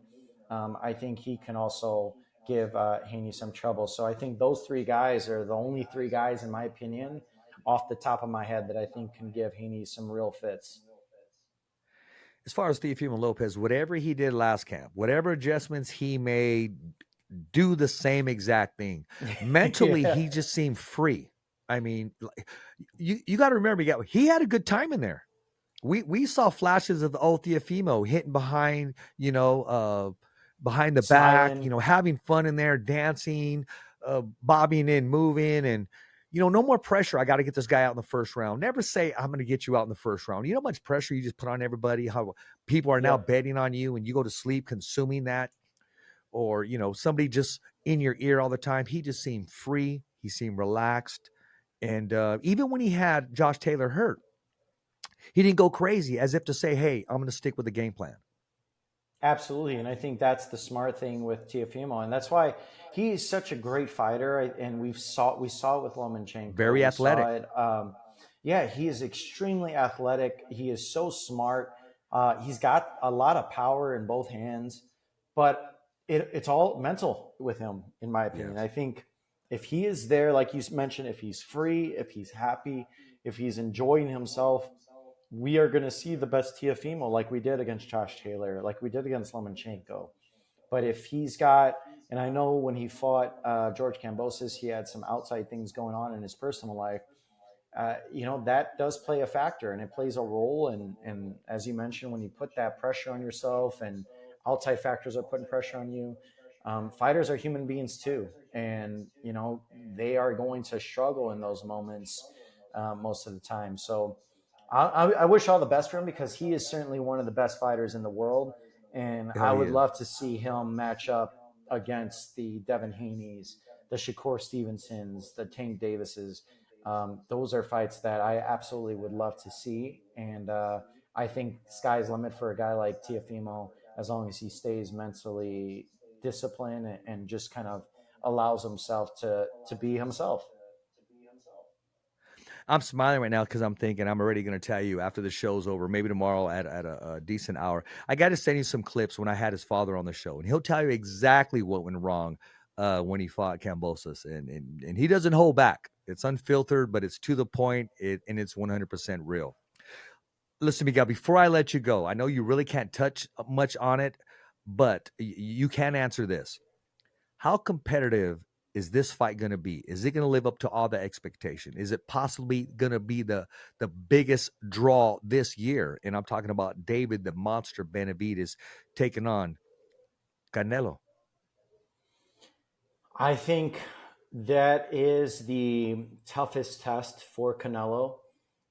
I think he can also give Haney some trouble. So I think those three guys are the only three guys, in my opinion, off the top of my head, that I think can give Haney some real fits. As far as Teofimo Lopez, whatever he did last camp, whatever adjustments he made, do the same exact thing. Mentally, he just seemed free. I mean, you got to remember, he had a good time in there. We saw flashes of the old Teofimo hitting behind, behind the Smiling. back, having fun in there, dancing, bobbing and moving, and no more pressure. I got to get this guy out in the first round. Never say I'm going to get you out in the first round. You know how much pressure you just put on everybody, how people are now betting on you, and you go to sleep consuming that, or somebody just in your ear all the time. He just seemed free. He seemed relaxed, and even when he had Josh Taylor hurt, he didn't go crazy, as if to say, hey, I'm going to stick with the game plan. Absolutely. And I think that's the smart thing with Teofimo. And that's why he's such a great fighter. And we saw it with Lomachenko. Very athletic. He is extremely athletic. He is so smart. He's got a lot of power in both hands, but it's all mental with him, in my opinion. Yes. I think if he is there, like you mentioned, if he's free, if he's happy, if he's enjoying himself, we are going to see the best Teofimo, like we did against Josh Taylor, like we did against Lomachenko. But if he's got, and I know when he fought George Kambosos, he had some outside things going on in his personal life. That does play a factor, and it plays a role. And as you mentioned, when you put that pressure on yourself and outside factors are putting pressure on you, fighters are human beings too. And, they are going to struggle in those moments most of the time. So I wish all the best for him, because he is certainly one of the best fighters in the world. And I would love to see him match up against the Devin Haneys, the Shakur Stevensons, the Tank Davises. Those are fights that I absolutely would love to see. And I think sky's the limit for a guy like Teofimo, as long as he stays mentally disciplined and just kind of allows himself to be himself. I'm smiling right now because I'm thinking I'm already going to tell you after the show's over, maybe tomorrow at a decent hour. I got to send you some clips when I had his father on the show, and he'll tell you exactly what went wrong when he fought Kambosos, and he doesn't hold back. It's unfiltered, but it's to the point, and it's 100% real. Listen, Miguel, before I let you go, I know you really can't touch much on it, but you can answer this. How competitive is this fight going to be? Is it going to live up to all the expectation? Is it possibly going to be the biggest draw this year? And I'm talking about David the Monster Benavidez taking on Canelo. I think that is the toughest test for Canelo.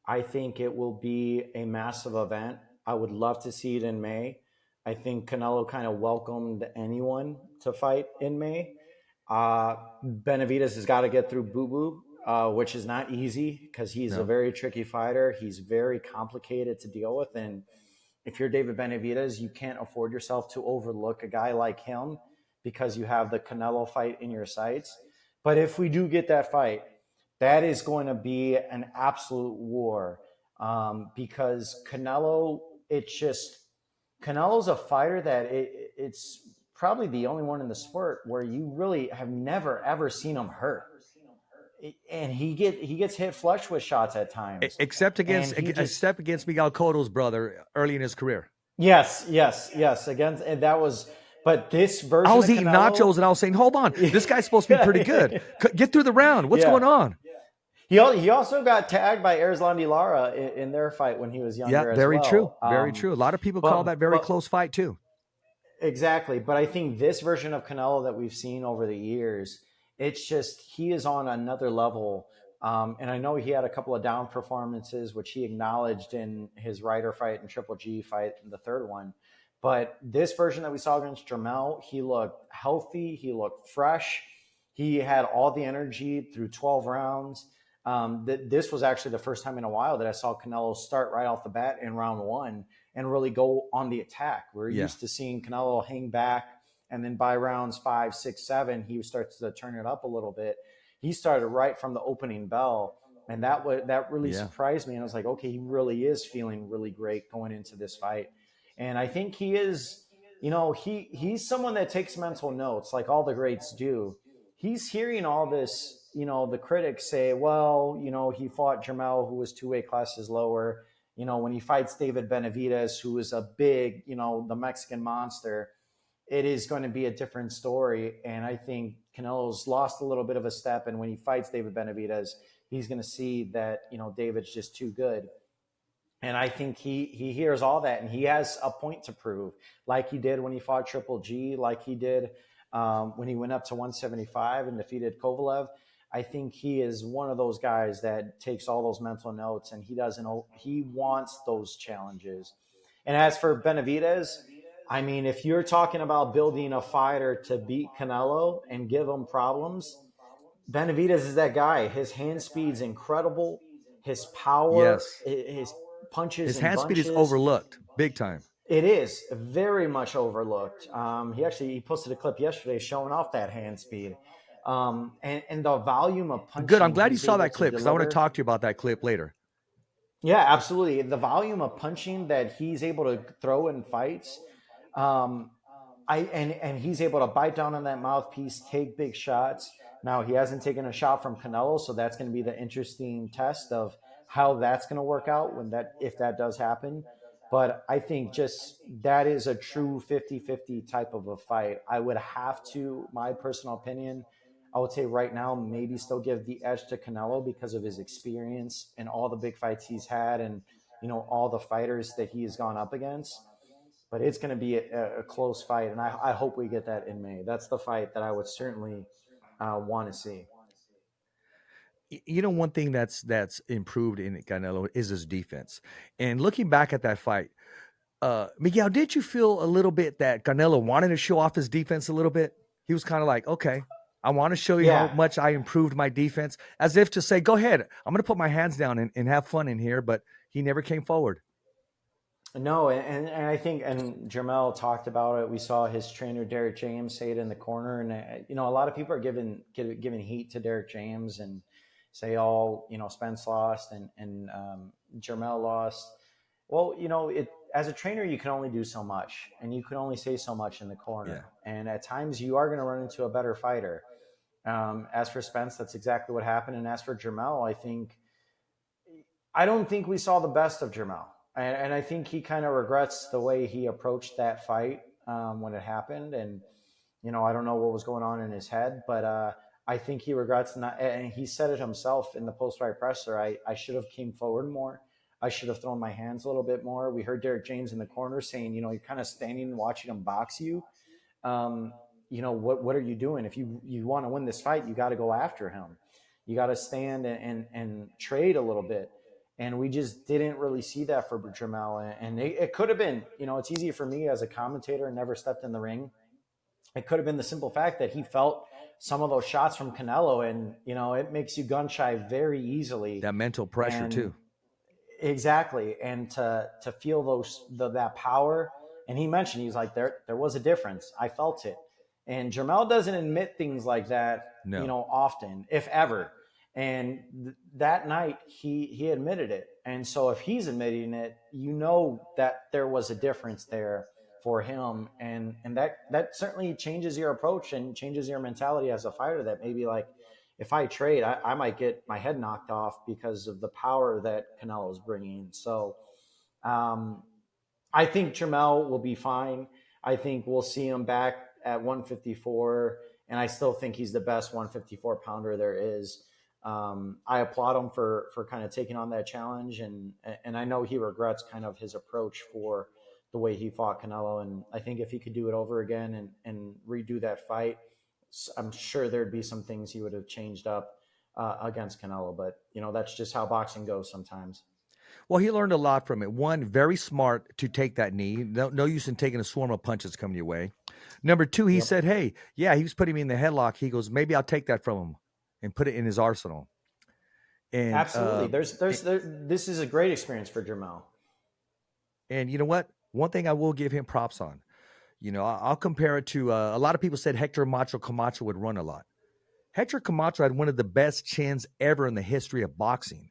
I think it will be a massive event. I would love to see it in May. I think Canelo kind of welcomed anyone to fight in May. Benavidez has got to get through Boo Boo, which is not easy because he's a very tricky fighter. He's very complicated to deal with. And if you're David Benavidez, you can't afford yourself to overlook a guy like him because you have the Canelo fight in your sights. But if we do get that fight, that is going to be an absolute war because Canelo's a fighter that it's probably the only one in the sport where you really have never, ever seen him hurt. And he gets hit flush with shots at times. Except against Miguel Cotto's brother early in his career. Yes. Against, and that was, but this version I was eating nachos and I was saying, hold on, this guy's supposed to be pretty good. Get through the round. What's going on? He also got tagged by Erislandy Lara in their fight when he was younger. Yeah, very as well. true. Very true. A lot of people call that very close fight too. Exactly. But I think this version of Canelo that we've seen over the years, it's just he is on another level And I know he had a couple of down performances, which he acknowledged in his Ryder fight and Triple G fight, the third one. But this version that we saw against Jermell, he looked healthy. He looked fresh. He had all the energy through 12 rounds. This was actually the first time in a while that I saw Canelo start right off the bat in round one and really go on the attack. We're used to seeing Canelo hang back, and then by rounds 5, 6, 7, he starts to turn it up a little bit. He started right from the opening bell, and that really surprised me. And I was like, okay, he really is feeling really great going into this fight. And I think he is, he's someone that takes mental notes like all the greats do. He's hearing all this, the critics say, well, he fought Jermell, who was 2 weight classes lower. When he fights David Benavidez, who is a big, the Mexican monster, it is going to be a different story. And I think Canelo's lost a little bit of a step. And when he fights David Benavidez, he's going to see that, David's just too good. And I think he hears all that, and he has a point to prove, like he did when he fought Triple G, like he did when he went up to 175 and defeated Kovalev. I think he is one of those guys that takes all those mental notes, and he wants those challenges. And as for Benavidez, I mean, if you're talking about building a fighter to beat Canelo and give him problems, Benavidez is that guy. His hand speed's incredible. His power, his punches, his hand speed is overlooked big time. It is very much overlooked. He posted a clip yesterday showing off that hand speed, and the volume of punching. Good. I'm glad you saw that clip, because I want to talk to you about that clip later. Yeah, absolutely. The volume of punching that he's able to throw in fights, and he's able to bite down on that mouthpiece, take big shots. Now, he hasn't taken a shot from Canelo, so that's going to be the interesting test of how that's going to work out if that does happen. But I think just that is a true 50-50 type of a fight. I would have to, my personal opinion, I would say right now maybe still give the edge to Canelo because of his experience and all the big fights he's had and, all the fighters that he has gone up against. But it's going to be a close fight, and I hope we get that in May. That's the fight that I would certainly want to see. One thing that's improved in Canelo is his defense. And looking back at that fight, Miguel, did you feel a little bit that Canelo wanted to show off his defense a little bit? He was kind of like, okay, I want to show you how much I improved my defense, as if to say, go ahead, I'm going to put my hands down and have fun in here. But he never came forward. No, and I think, and Jermell talked about it. We saw his trainer, Derek James, say it in the corner. And, a lot of people are giving heat to Derek James and say, Spence lost and Jermell lost. Well, as a trainer, you can only do so much, and you can only say so much in the corner. Yeah. And at times you are going to run into a better fighter. As for Spence, that's exactly what happened. And as for Jermell, I don't think we saw the best of Jermell. And I think he kind of regrets the way he approached that fight when it happened. And, I don't know what was going on in his head, but I think he regrets not. And he said it himself in the post-fight presser. I should have came forward more. I should have thrown my hands a little bit more. We heard Derek James in the corner saying, you're kind of standing and watching him box you. What are you doing? If you want to win this fight, you got to go after him. You got to stand and trade a little bit. And we just didn't really see that for Jermell. And it could have been, it's easy for me as a commentator and never stepped in the ring. It could have been the simple fact that he felt some of those shots from Canelo, and, it makes you gun shy very easily. That mental pressure too. Exactly. And to feel that power. And he mentioned, he's like, there was a difference. I felt it. And Jermell doesn't admit things like that, often, if ever. And that night he admitted it. And so if he's admitting it, that there was a difference there for him. And that certainly changes your approach and changes your mentality as a fighter, that maybe like, if I trade, I might get my head knocked off because of the power that Canelo's bringing. So I think Jermell will be fine. I think we'll see him back at 154. And I still think he's the best 154 pounder there is. I applaud him for kind of taking on that challenge. And I know he regrets kind of his approach for the way he fought Canelo. And I think if he could do it over again and redo that fight, I'm sure there'd be some things he would have changed up. against Canelo. But that's just how boxing goes sometimes. Well, he learned a lot from it. One, very smart to take that knee. No use in taking a swarm of punches coming your way. Number two, he Yep. said, hey, yeah, he was putting me in the headlock. He goes, maybe I'll take that from him and put it in his arsenal. And Absolutely. This is a great experience for Jermell. And you know what? One thing I will give him props on. I'll compare it to a lot of people said Hector Macho Camacho would run a lot. Hector Camacho had one of the best chins ever in the history of boxing.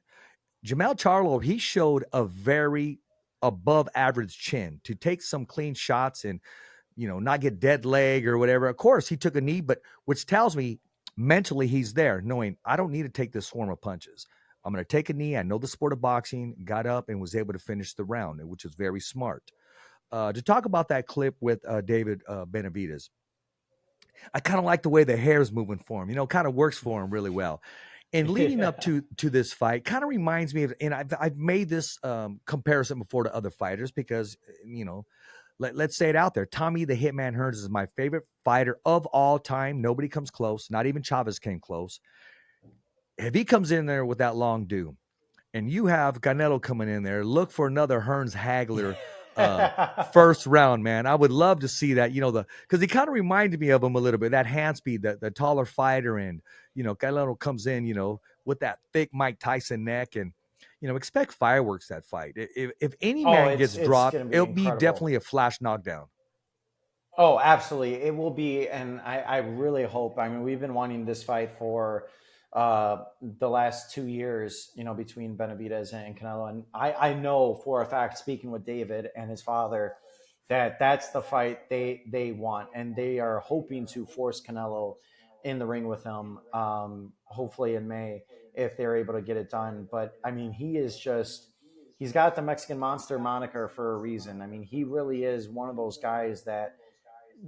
Jermell Charlo, he showed a very above average chin to take some clean shots and, not get dead leg or whatever. Of course, he took a knee, but which tells me mentally he's there, knowing I don't need to take this swarm of punches. I'm going to take a knee. I know the sport of boxing, got up and was able to finish the round, which was very smart. To talk about that clip with David Benavidez, I kind of like the way the hair is moving for him. Kind of works for him really well. And leading up to this fight kind of reminds me of, and I've made this comparison before to other fighters because, let's say it out there. Tommy the Hitman Hearns is my favorite fighter of all time. Nobody comes close. Not even Chavez came close. If he comes in there with that long due, and you have Canelo coming in there, look for another Hearns Hagler first round, man. I would love to see that, because he kind of reminded me of him a little bit, that hand speed, the taller fighter. And, Canelo comes in, with that thick Mike Tyson neck and, expect fireworks that fight. If any man gets dropped, it'll be definitely a flash knockdown. Oh, absolutely. It will be. And I really hope, we've been wanting this fight for the last 2 years, between Benavidez and Canelo. And I know for a fact, speaking with David and his father, that that's the fight they want. And they are hoping to force Canelo in the ring with him, hopefully in May, if they're able to get it done. But he's got the Mexican Monster moniker for a reason. He really is one of those guys that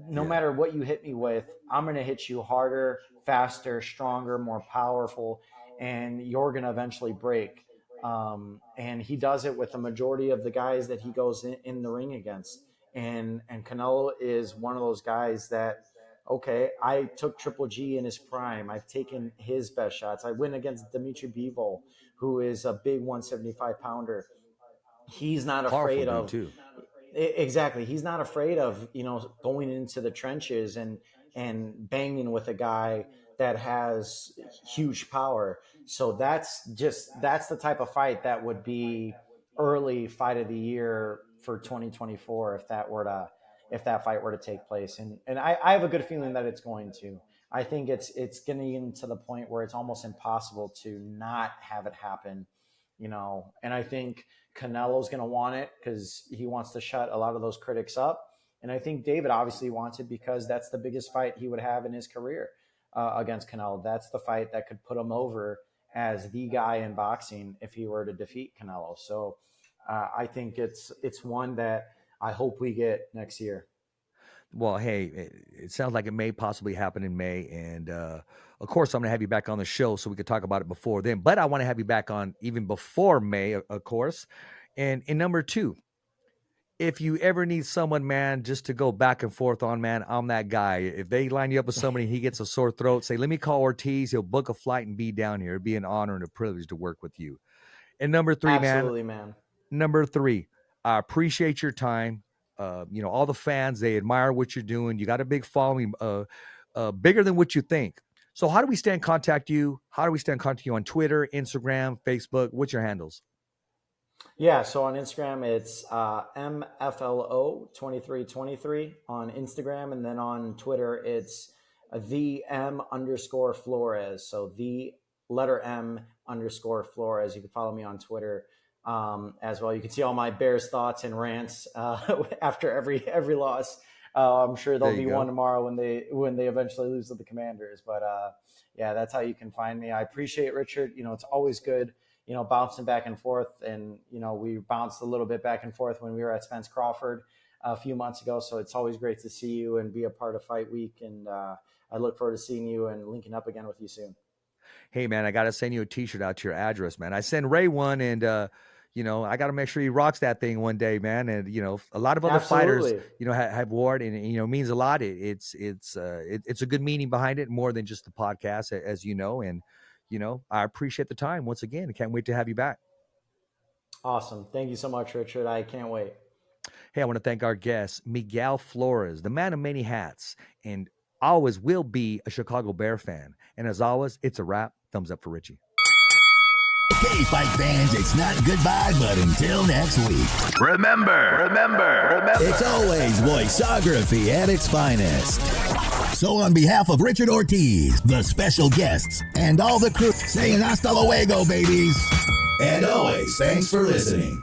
no matter what you hit me with, I'm going to hit you harder, faster, stronger, more powerful, and you're going to eventually break. And he does it with the majority of the guys that he goes in the ring against. And Canelo is one of those guys that, okay, I took Triple G in his prime. I've taken his best shots. I went against Dimitri Bivol, who is a big 175 pounder. He's not afraid of too. Exactly. He's not afraid of, going into the trenches and banging with a guy that has huge power. So that's the type of fight that would be early fight of the year for 2024 if that fight were to take place. And I have a good feeling that it's going to. I think it's getting to the point where it's almost impossible to not have it happen, and I think Canelo's going to want it because he wants to shut a lot of those critics up. And I think David obviously wants it because that's the biggest fight he would have in his career against Canelo. That's the fight that could put him over as the guy in boxing if he were to defeat Canelo. So I think it's one that I hope we get next year. Well, hey, it sounds like it may possibly happen in May. And of course, I'm going to have you back on the show so we could talk about it before then. But I want to have you back on even before May, of course. And in number two, if you ever need someone, man, just to go back and forth on, man, I'm that guy. If they line you up with somebody and he gets a sore throat, say, let me call Ortiz. He'll book a flight and be down here. It'd be an honor and a privilege to work with you. And number three, absolutely, man. Number three, I appreciate your time. All the fans, they admire what you're doing. You got a big following, bigger than what you think. So how do we stay in contact you? How do we stay in contact you on Twitter, Instagram, Facebook? What's your handles? Yeah, so on Instagram, it's MFLO2323 on Instagram. And then on Twitter, it's the M_Flores. So the letter M_Flores. You can follow me on Twitter as well. You can see all my Bears thoughts and rants after every loss. I'm sure there'll be one tomorrow when they eventually lose to the Commanders. But yeah, that's how you can find me. I appreciate it, Richard. It's always good, bouncing back and forth. And, we bounced a little bit back and forth when we were at Spence Crawford a few months ago. So it's always great to see you and be a part of Fight Week. And I look forward to seeing you and linking up again with you soon. Hey, man, I got to send you a T-shirt out to your address, man. I send Ray one, and I got to make sure he rocks that thing one day, man. And a lot of other fighters, have wore it, and it means a lot. It's a good meaning behind it, more than just the podcast, as you know. And I appreciate the time once again. I can't wait to have you back. Awesome. Thank you so much, Richard. I can't wait. Hey, I want to thank our guest, Miguel Flores, the man of many hats, and always will be a Chicago Bear fan. And as always, it's a wrap. Thumbs up for Richie. Okay, fight fans, it's not goodbye, but until next week. Remember, it's always voiceography at its finest. So on behalf of Richard Ortiz, the special guests, and all the crew, saying hasta luego, babies. And always, thanks for listening.